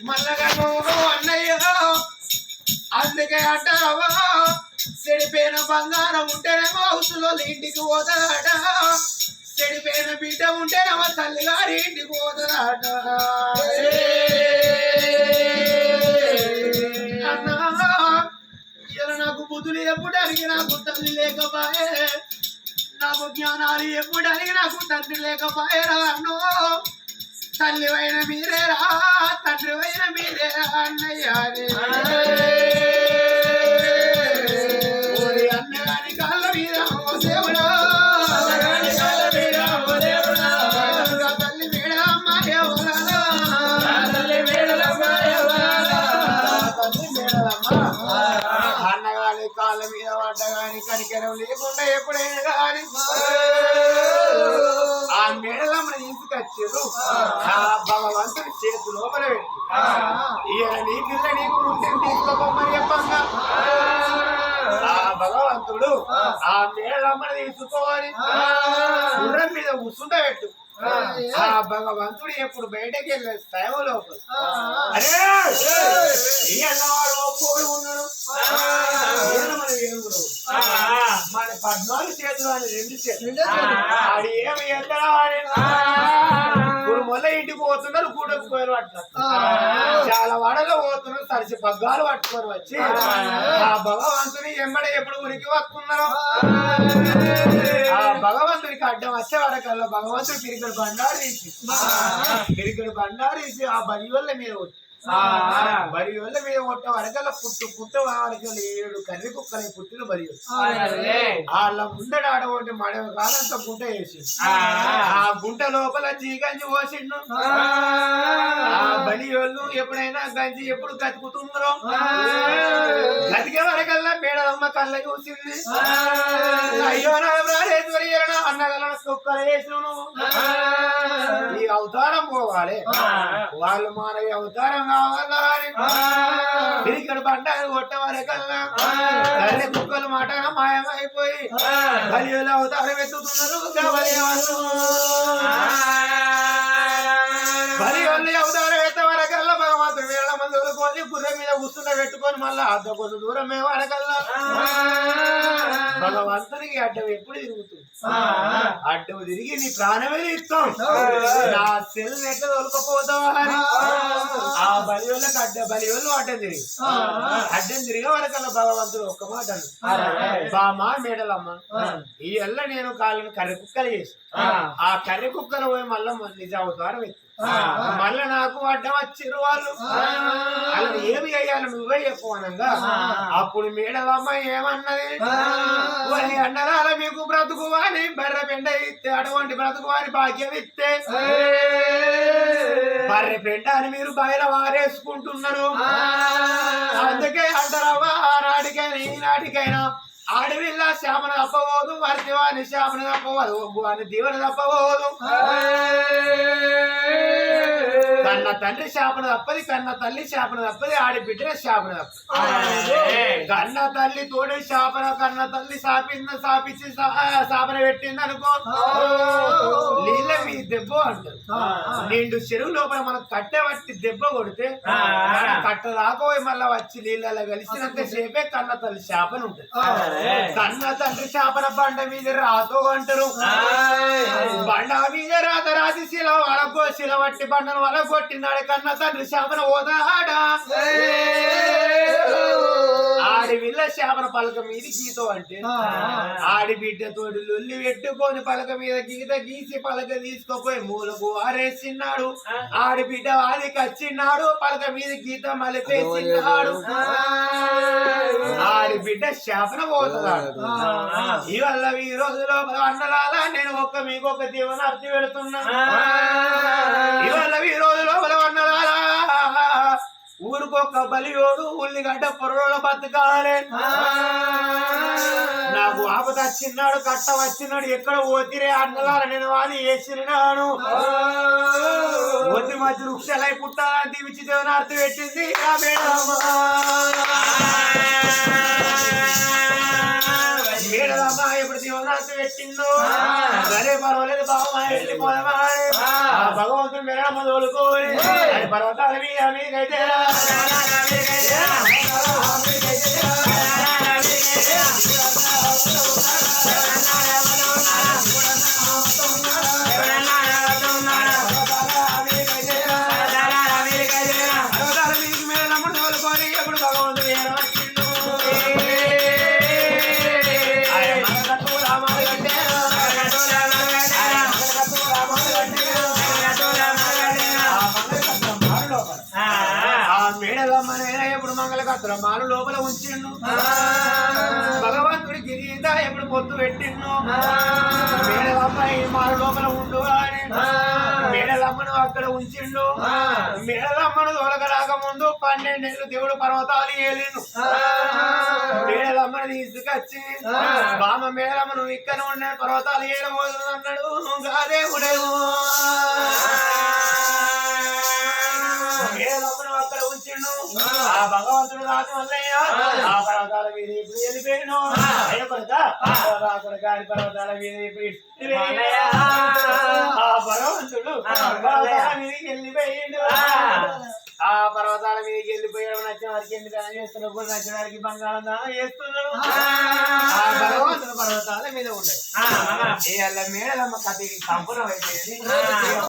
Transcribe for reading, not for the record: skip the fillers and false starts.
మల్లగా అన్నయ్య అందుకే అంటావా చెడిపోయిన బంగారం ఉంటేనేమో హౌసులో ఇంటికి పోతాడట చెడిపోయిన బిడ్డ ఉంటేనేమో తల్లిగారి ఇంటికి పోతాడట అన్నా ఇలా నాకు బుద్ధులు ఎప్పుడు అడిగి నాకు తల్లి లేకపోయే నాకు జ్ఞానాలు ఎప్పుడు అడిగి నాకు తండ్రి లేకపోయేరా అన్నో తల్లి అయిన మీరేరా తండ్రి అయిన మీరేరా అన్నయ్య అన్నగాని కాళ్ళ మీద దేవుడా తల్లి మేడమ్మ అన్నగాని కాళ్ళ మీద పడ్డగాని కనికరం లేకుండా ఎప్పుడైనా కానీ ఆ మేడలమ్మని తీసుకొచ్చారు ఆ భగవంతుడి చేతి లోపల పెట్టి ఈయన నీ పిల్ల నీకు ముందు తీసుకోమని చెప్పంగా ఆ భగవంతుడు ఆ మేడలమ్మని తీసుకోవాలి గుర్రం మీద కూర్చుంటబెట్టు ఆ భగవంతుడు ఎప్పుడు బయటకి వెళ్ళే స్థాయి లోపల అరే ఈ అన్నవాడు కోడి ఉన్నాడు మన 14 చేతులు అని 2 చేతులు ఆడు ఏమి ఎత్తడా ఇప్పుడు మొదల ఇంటికి పోతున్నారు కూడకు పోయారు పట్టున్నారు చాలా వాడలో పోతున్నారు తరిచి పగ్గాలు పట్టుకొని వచ్చి ఆ భగవంతుని ఎంబడే ఎప్పుడు ఉనికి వస్తున్నారు ఆ భగవంతుడికి అడ్డం వచ్చే వరకల్లా భగవంతుడు పిరికడు బండారు తీసి ఆ బలి వల్ల మీద బరి వల్ల మీద కొట్ట వరకల్లా పుట్టు వరకల్లా 7 కర్రి కుక్కలు పుట్టిన బరి వాళ్ళ ముందడ ఆడబోటి మడవ కాలంతా గుంట వేసి ఆ గుంట లోపల గంజి పోసిండు ఆ బలి వాళ్ళు ఎప్పుడైనా గంజి ఎప్పుడు కతుకుతున్నారో గతికే వరకల్లా పేడమ్మ కళ్ళ చూసింది అయ్యో నా ప్రాణేశ్వరి అన్నగల కుక్కలు వేసిన ఈ అవతారం పోవాలి వాళ్ళు మానవి అవతారం కావాలి ఇక్కడ బండారు కొట్టవారి కల్లా తల్లి కుక్కలు మాట మాయమైపోయి బలిలో అవతారం ఎత్తుతున్నారు బలి వాళ్ళు అవతారం ఎత్తవరకల్లా భగవంతుడు 1000 మంది వదులుకొని గుర్రం మీద కూర్చుండ పెట్టుకొని మళ్ళా అర్ధ కొంచెం దూరం వరకల్లా భగవంతునికి అడ్డం ఎప్పుడు తిరుగుతుంది అడ్డం తిరిగి నీ ప్రాణమే ఇస్తాం నా సెల్ ఎట్లా తొలకపోతావా అని ఆ బలి వాళ్ళకి బలి వాళ్ళు అడ్డం తిరిగే వరకల్లా భగవంతుడు ఒక్క మాట బామా మేడలమ్మ ఈ ఎల్ల నేను కాళ్ళని కర్రె కుక్కలు చేసి ఆ కర్రె కుక్కలు పోయి మళ్ళా నిజ అవతారం ఎత్తు మళ్ళా నాకు అడ్డం వచ్చిర్రు వాళ్ళు అలా ఏమి అయ్యాలి నువ్వే చెప్పవనంగా అప్పుడు మేడలమ్మ ఏమన్నది అన్నదాల మీకు బ్రతుకు అని బర్రె పెండ ఇస్తే అటువంటి బ్రతుకు అని భాగ్యం ఇస్తే బర్రె పెండ అని మీరు బయట వారేసుకుంటున్నారు అందుకే అంటారవ్వా ఆనాటికైనా ఈనాటికైనా ఆడవిల్ల శ్యామను తప్పబోదు వర్తివాని శ్యామను తప్పవదు ఒగ్గువాని దీవెన తప్పబోదు కన్న తండ్రి శాపన తప్పది కన్న తల్లి శాపన తప్పది ఆడి బిడ్డ శాపన తప్పది కన్న తల్లి తోడే శాపన కన్న తల్లి సాపించి శాపన పెట్టింది అనుకో నీళ్ళ మీ దెబ్బ అంటారు నిండు చెరువు లోపల మనం కట్టె పట్టి దెబ్బ కొడితే కట్ట రాకపోయి మళ్ళా వచ్చి నీళ్ళలో కలిసినంత సేపే కన్న తల్లి శాపన ఉంటుంది కన్న తండ్రి శాపన బండ మీద రాతో అంటారు బండ మీద రాత రాసి శిల వలగో శిల వట్టి బండను వలగొట్టినాడు కన్న తండ్రి శాపన ఓదాడా ఆడి విల్ల శాపన పలక మీద గీతో అంటే ఆడి బిడ్డతోటి లొల్లి పెట్టుకొని పలక మీద గీత గీసి పలక తీసుకుపోయి మూలకు ఆరేసిన్నాడు ఆడి బిడ్డ వాడికి వచ్చిన్నాడు పలక మీద గీత మలిపేసిన్నాడు ఆడి బిడ్డ శాపన పోతున్నాడు ఇవల్ల ఈ రోజులో అన్నలాలా నేను మీకు ఒక దీవెన అర్థం పెడుతున్నా ఇవల్ల ఈ రోజులో అన్నలాలా ఊరికొక్క బలియోడు ఉల్లిగడ్డ పొరలో బతకాలే నాకు ఆపద వచ్చినాడు కట్ట వచ్చినాడు ఎక్కడ పోతిరే అన్నలాల నేను వాళ్ళు వేసినాను ఒత్తి మధ్య వృక్షాలై పుట్టాలని దీవించి దేవుని అర్థం పెట్టింది మేడల మేడలమ్మ ఎప్పుడు దీవనాథ పెట్టిందో సరే పర్వాలేదు బాబా వెళ్ళిపోదామా భగవంతుడు మేడమ్మ తోలుకోని అది పర్వతాల మీద మీకైతే ఎప్పుడు మంగళకత్తుల మాలు లోపల ఉంచిండు భగవంతుడి గిరీత ఎప్పుడు పొత్తు పెట్టిండు మేడలమ్మాయి మాలు లోపల ఉండు అని మేడలమ్మను అక్కడ ఉంచిండు మేడలమ్మను తోలక రాకముందు 12 ఏళ్ళు దేవుడు పర్వతాలు ఏలిండు మేడలమ్మను తీసుకొచ్చి బామ మేడలమ్మను ఇక్కడ ఉండే పర్వతాలు ఏలబోతుంది అన్నాడు గాదేవుడేమో మేడలమ్మను అక్కడ ఉంచిండు ఆ భగవంతుడు రాజు వల్లయ్య ఆ పర్వతాల మీద ఇప్పుడు వెళ్ళిపోయాను గారి పర్వతాల మీద ఇప్పుడు ఆ భగవంతుడు పర్వతాల మీదకి వెళ్ళిపోయిండు ఆ పర్వతాల మీదకి వెళ్ళిపోయాడు నచ్చిన వారికి ఎన్ని దానం చేస్తున్నాడు కూడా నచ్చిన వారికి బంగారం దానం చేస్తున్నాడు ఆ భగవంతుడు పర్వతాల మీద ఉండదు మేడలమ్మ కథ సంపూర్ణం అయిపోయింది